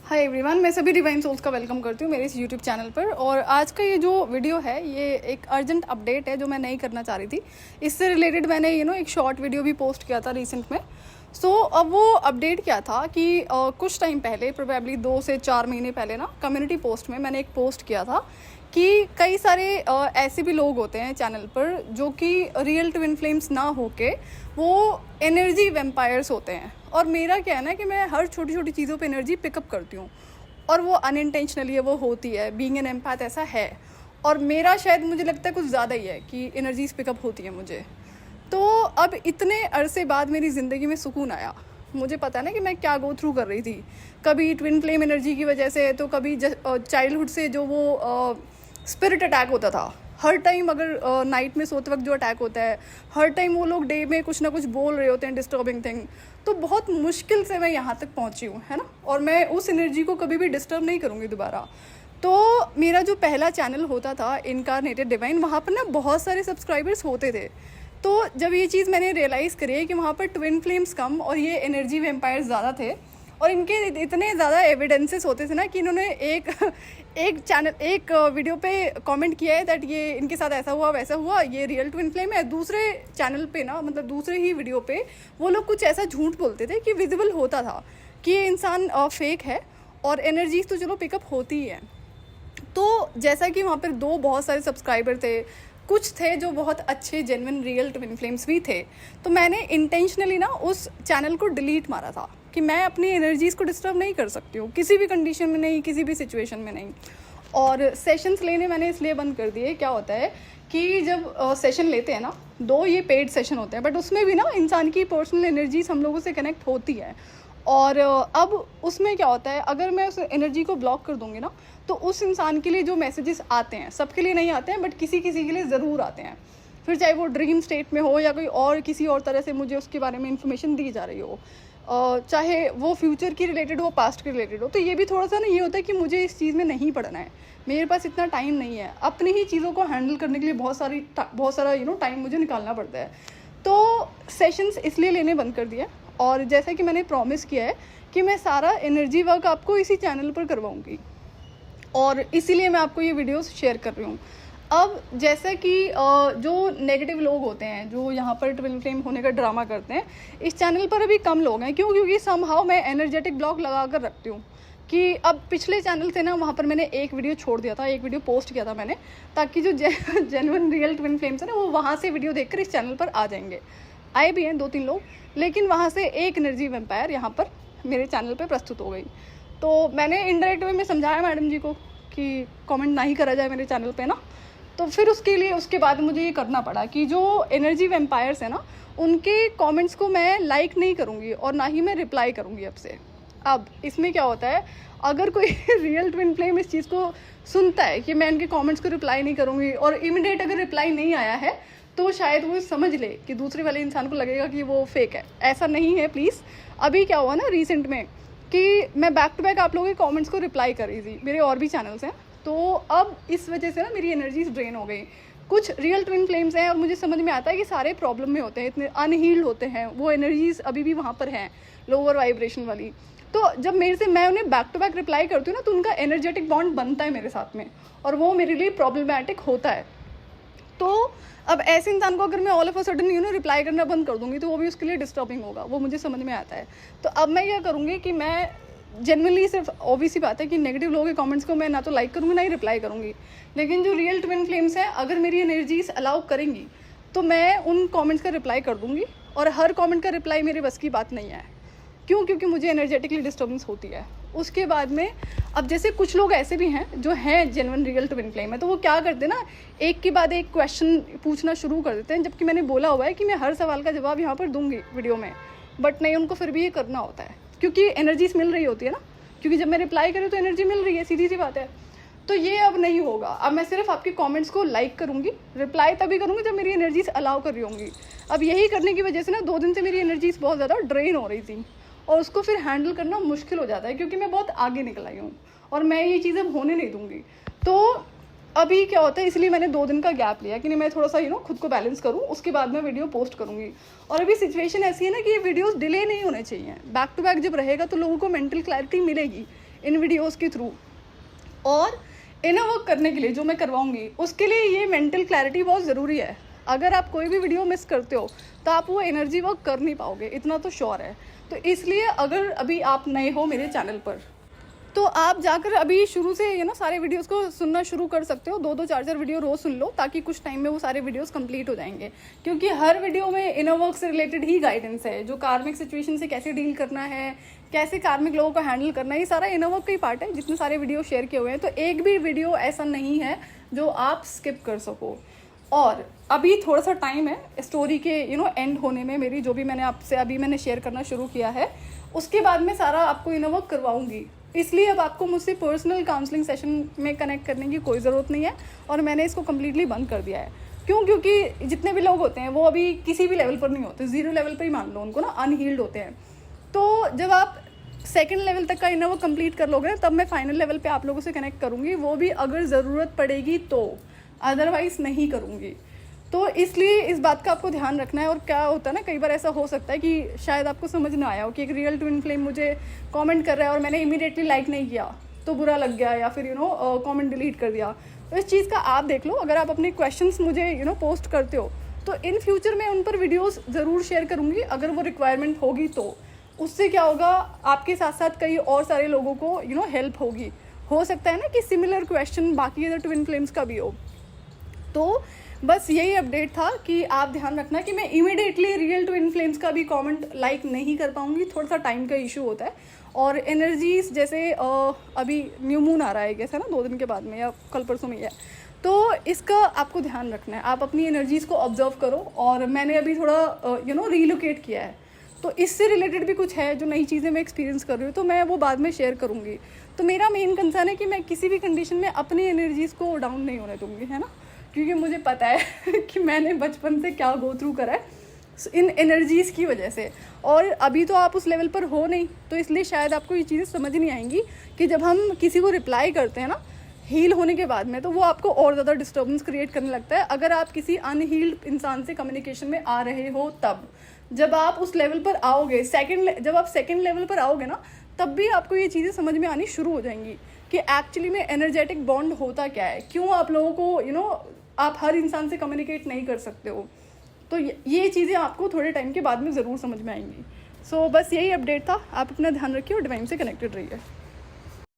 Hi everyone, मैं सभी divine souls का वेलकम करती हूँ मेरे इस यूट्यूब चैनल पर। और आज का ये जो वीडियो है ये एक अर्जेंट अपडेट है जो मैं नहीं करना चाह रही थी। इससे रिलेटेड मैंने एक शॉर्ट वीडियो भी पोस्ट किया था रिसेंट में। अब वो अपडेट क्या था कि कुछ टाइम पहले, प्रोबेबली 2 से 4 महीने पहले ना, कम्युनिटी पोस्ट में मैंने एक पोस्ट किया था कि कई सारे ऐसे भी लोग होते हैं चैनल पर जो कि रियल ट्विन फ्लेम्स ना होके वो एनर्जी वेम्पायर्स होते हैं। और मेरा क्या है ना कि मैं हर छोटी छोटी चीज़ों पे एनर्जी पिकअप करती हूँ और वो अनइंटेंशनली है, वो होती है। बीइंग एन एम्पैथ ऐसा है। और मेरा शायद मुझे लगता है कुछ ज़्यादा ही है कि एनर्जीज पिकअप होती है मुझे। तो अब इतने अरसे बाद मेरी ज़िंदगी में सुकून आया। मुझे पता है ना कि मैं क्या गो थ्रू कर रही थी, कभी ट्विन फ्लेम एनर्जी की वजह से, तो कभी चाइल्डहुड से जो वो स्पिरिट अटैक होता था हर टाइम। अगर नाइट में सोते वक्त जो अटैक होता है, हर टाइम वो लोग डे में कुछ ना कुछ बोल रहे होते हैं, डिस्टर्बिंग थिंग। तो बहुत मुश्किल से मैं यहाँ तक पहुँची हूँ, है ना। और मैं उस एनर्जी को कभी भी डिस्टर्ब नहीं करूँगी दोबारा। तो मेरा जो पहला चैनल होता था इनकारनेटेड डिवाइन, वहाँ पर ना बहुत सारे सब्सक्राइबर्स होते थे। तो जब ये चीज़ मैंने रियलाइज़ करी है कि वहाँ पर ट्विन फ्लेम्स कम और ये एनर्जी वेम्पायर्स ज़्यादा थे, और इनके इतने ज़्यादा एविडेंसेस होते थे ना कि इन्होंने एक वीडियो पे कमेंट किया है दैट ये इनके साथ ऐसा हुआ वैसा हुआ, ये रियल ट्विन फ्लेम है। दूसरे चैनल पे ना, मतलब दूसरे ही वीडियो पे वो लोग कुछ ऐसा झूठ बोलते थे कि विजिबल होता था कि ये इंसान फेक है और एनर्जीज तो चलो पिकअप होती ही है। तो जैसा कि वहाँ पर बहुत सारे सब्सक्राइबर थे, कुछ थे जो बहुत अच्छे जेन्युइन रियल ट्विन फ्लेम्स भी थे, तो मैंने इंटेंशनली ना उस चैनल को डिलीट मारा था कि मैं अपनी एनर्जीज़ को डिस्टर्ब नहीं कर सकती हूँ किसी भी कंडीशन में, नहीं किसी भी सिचुएशन में नहीं। और सेशंस लेने मैंने इसलिए बंद कर दिए। क्या होता है कि जब सेशन लेते हैं ना, 2 ये पेड सेशन होते हैं, बट उसमें भी ना इंसान की पर्सनल एनर्जीज हम लोगों से कनेक्ट होती है। और अब उसमें क्या होता है, अगर मैं उस एनर्जी को ब्लॉक कर दूँगी ना, तो उस इंसान के लिए जो मैसेजेस आते हैं, सबके लिए नहीं आते हैं बट किसी किसी के लिए ज़रूर आते हैं। फिर चाहे वो ड्रीम स्टेट में हो या कोई और किसी और तरह से मुझे उसके बारे में इंफॉर्मेशन दी जा रही हो, चाहे वो फ्यूचर की रिलेटेड हो, पास्ट की रिलेटेड हो। तो ये भी थोड़ा सा ना ये होता है कि मुझे इस चीज़ में नहीं पढ़ना है, मेरे पास इतना टाइम नहीं है। अपनी ही चीज़ों को हैंडल करने के लिए बहुत सारा टाइम मुझे निकालना पड़ता है। तो सेशंस इसलिए लेने बंद कर दिया। और जैसा कि मैंने प्रॉमिस किया है कि मैं सारा एनर्जी वर्क आपको इसी चैनल पर करवाऊँगी, और इसीलिए मैं आपको ये वीडियोस शेयर कर रही हूँ। अब जैसा कि जो नेगेटिव लोग होते हैं जो यहाँ पर ट्विन फ्लेम होने का ड्रामा करते हैं, इस चैनल पर अभी कम लोग हैं। क्यों? क्योंकि समहाउ मैं एनर्जेटिक ब्लॉक लगा कर रखती हूँ कि अब पिछले चैनल थे ना, वहाँ पर मैंने एक वीडियो छोड़ दिया था, एक वीडियो पोस्ट किया था मैंने, ताकि जो जेन्युइन रियल ट्विन फ्लेम्स है ना, वो वहाँ से वीडियो देखकर इस चैनल पर आ जाएंगे। आए भी हैं 2-3 लोग, लेकिन वहाँ से एक एनर्जी वेम्पायर यहाँ पर मेरे चैनल पर प्रस्तुत हो गई। तो मैंने इनडायरेक्ट वे में समझाया मैडम जी को कि कमेंट ना ही करा जाए मेरे चैनल पे ना। तो फिर उसके बाद मुझे ये करना पड़ा कि जो एनर्जी वेम्पायर्स है ना, उनके कमेंट्स को मैं लाइक नहीं करूँगी और ना ही मैं रिप्लाई करूँगी अब से। अब इसमें क्या होता है, अगर कोई रियल ट्विन फ्लेम इस चीज़ को सुनता है कि मैं इनके कमेंट्स को रिप्लाई नहीं करूँगी, और इमीडिएट अगर रिप्लाई नहीं आया है तो शायद वो समझ ले कि दूसरे वाले इंसान को लगेगा कि वो फेक है। ऐसा नहीं है प्लीज़। अभी क्या हुआ ना रिसेंट में कि मैं बैक टू बैक आप लोगों के कमेंट्स को रिप्लाई कर रही थी, मेरे और भी चैनल्स हैं। तो अब इस वजह से ना मेरी एनर्जीज ड्रेन हो गई। कुछ रियल ट्विन फ्लेम्स हैं और मुझे समझ में आता है कि सारे प्रॉब्लम में होते हैं, इतने अनहील्ड होते हैं, वो एनर्जीज अभी भी वहाँ पर हैं, लोअर वाइब्रेशन वाली। तो जब मैं उन्हें बैक टू बैक रिप्लाई करती हूँ ना, तो उनका एनर्जेटिक बॉन्ड बनता है मेरे साथ में, और वो मेरे लिए प्रॉब्लमैटिक होता है। तो अब ऐसे इंसान को अगर मैं all of a sudden reply करना बंद कर दूंगी तो वो भी उसके लिए डिस्टर्बिंग होगा, वो मुझे समझ में आता है। तो अब मैं क्या करूँगी कि मैं जनरली, सिर्फ ऑब्वियस ही बात है कि नेगेटिव लोगों के कमेंट्स को मैं ना तो लाइक करूँगी ना ही रिप्लाई करूँगी, लेकिन जो रियल ट्विन फ्लेम्स हैं अगर मेरी एनर्जीज अलाउ करेंगी तो मैं उन कमेंट्स का रिप्लाई कर दूँगी। और हर कमेंट का रिप्लाई मेरे बस की बात नहीं है। क्यों? क्योंकि मुझे एनर्जेटिकली डिस्टर्बेंस होती है। उसके बाद में अब जैसे कुछ लोग ऐसे भी हैं जो हैं जेन्युइन रियल ट्विन फ्लेम है, तो वो क्या करते हैं ना, एक के बाद एक क्वेश्चन पूछना शुरू कर देते हैं, जबकि मैंने बोला हुआ है कि मैं हर सवाल का जवाब यहाँ पर दूंगी वीडियो में, बट नहीं, उनको फिर भी ये करना होता है क्योंकि एनर्जीज मिल रही होती है ना। क्योंकि जब मैं रिप्लाई करूँ तो एनर्जी मिल रही है, सीधी सी बात है। तो ये अब नहीं होगा। अब मैं सिर्फ आपके कमेंट्स को लाइक करूँगी, रिप्लाई तभी करूँगी जब मेरी एनर्जीज अलाउ कर रही होंगी। अब यही करने की वजह से ना 2 दिन से मेरी एनर्जीज बहुत ज़्यादा ड्रेन हो रही थी, और उसको फिर हैंडल करना मुश्किल हो जाता है क्योंकि मैं बहुत आगे निकल आई हूँ और मैं ये चीज़ अब होने नहीं दूँगी। तो अभी क्या होता है, इसलिए मैंने 2 दिन का गैप लिया कि नहीं, मैं थोड़ा सा खुद को बैलेंस करूँ, उसके बाद मैं वीडियो पोस्ट करूँगी। और अभी सिचुएशन ऐसी है ना कि ये वीडियोस डिले नहीं होने चाहिए। बैक टू बैक जब रहेगा तो लोगों को मेंटल क्लैरिटी मिलेगी, इन वीडियोज़ के थ्रू। और इनर वर्क करने के लिए जो मैं करवाऊँगी उसके लिए ये मेंटल क्लैरिटी बहुत ज़रूरी है। अगर आप कोई भी वीडियो मिस करते हो तो आप वो एनर्जी वर्क कर नहीं पाओगे, इतना तो श्योर है। तो इसलिए अगर अभी आप नए हो मेरे चैनल पर तो आप जाकर अभी शुरू से सारे वीडियोस को सुनना शुरू कर सकते हो। 2-2 4-4 वीडियो रोज़ सुन लो ताकि कुछ टाइम में वो सारे वीडियोस कंप्लीट हो जाएंगे, क्योंकि हर वीडियो में इनर वर्क से रिलेटेड ही गाइडेंस है। जो कार्मिक सिचुएशन से कैसे डील करना है, कैसे कार्मिक लोगों को हैंडल करना है, ये सारा इनर वर्क का ही पार्ट है। जितने सारे वीडियो शेयर किए हुए हैं तो एक भी वीडियो ऐसा नहीं है जो आप स्किप कर सको। और अभी थोड़ा सा टाइम है स्टोरी के एंड होने में। मेरी जो भी मैंने शेयर करना शुरू किया है उसके बाद में सारा आपको इनर वर्क करवाऊंगी। इसलिए अब आपको मुझसे पर्सनल काउंसलिंग सेशन में कनेक्ट करने की कोई ज़रूरत नहीं है और मैंने इसको कम्प्लीटली बंद कर दिया है। क्यों? क्योंकि जितने भी लोग होते हैं वो अभी किसी भी लेवल पर नहीं होते, 0 लेवल पर ही मान लो उनको अनहील्ड होते हैं। तो जब आप सेकंड लेवल तक का इनर वर्क कंप्लीट कर लोगे तब मैं फाइनल लेवल पे आप लोगों से कनेक्ट करूँगी, वो भी अगर ज़रूरत पड़ेगी तो, अदरवाइज़ नहीं करूँगी। तो इसलिए इस बात का आपको ध्यान रखना है। और क्या होता है ना, कई बार ऐसा हो सकता है कि शायद आपको समझ ना आया हो कि एक रियल ट्विन फ्लेम मुझे कमेंट कर रहा है और मैंने इमीडिएटली लाइक नहीं किया तो बुरा लग गया, या फिर कमेंट डिलीट कर दिया। तो इस चीज़ का आप देख लो। अगर आप अपने क्वेश्चंस मुझे पोस्ट करते हो तो इन फ्यूचर मैं उन पर वीडियोस ज़रूर शेयर करूँगी अगर वो रिक्वायरमेंट होगी तो। उससे क्या होगा, आपके साथ साथ कई और सारे लोगों को हेल्प होगी। हो सकता है ना कि सिमिलर क्वेश्चन बाकी अदर ट्विन फ्लेम्स का भी हो। तो बस यही अपडेट था कि आप ध्यान रखना कि मैं इमीडिएटली रियल ट्विन फ्लेम्स का भी कमेंट लाइक नहीं कर पाऊँगी, थोड़ा सा टाइम का इशू होता है। और एनर्जीज जैसे अभी न्यू मून आ रहा है कैसे ना 2 दिन के बाद में या कल परसों में है, तो इसका आपको ध्यान रखना है। आप अपनी एनर्जीज़ को ऑब्जर्व करो। और मैंने अभी थोड़ा रीलोकेट किया है, तो इससे रिलेटेड भी कुछ है जो नई चीज़ें मैं एक्सपीरियंस कर रही हूँ, तो मैं वो बाद में शेयर करूँगी। तो मेरा मेन कंसर्न है कि मैं किसी भी कंडीशन में अपनी एनर्जीज़ को डाउन नहीं होने दूँगी, है ना, क्योंकि मुझे पता है कि मैंने बचपन से क्या गो थ्रू करा है इन एनर्जीज़ की वजह से। और अभी तो आप उस लेवल पर हो नहीं, तो इसलिए शायद आपको ये चीज़ें समझ नहीं आएंगी कि जब हम किसी को रिप्लाई करते हैं ना हील होने के बाद में, तो वो आपको और ज़्यादा डिस्टर्बेंस क्रिएट करने लगता है। अगर आप किसी अनहील्ड इंसान से कम्युनिकेशन में आ रहे हो तब, जब आप उस लेवल पर आओगे, जब आप सेकेंड लेवल पर आओगे ना, तब भी आपको ये चीज़ें समझ में आनी शुरू हो जाएंगी कि एक्चुअली में एनर्जेटिक बॉन्ड होता क्या है, क्यों आप लोगों को आप हर इंसान से कम्युनिकेट नहीं कर सकते हो। तो ये चीज़ें आपको थोड़े टाइम के बाद में ज़रूर समझ में आएंगी। सो बस यही अपडेट था। आप अपना ध्यान रखिए और डिवाइन से कनेक्टेड रहिए।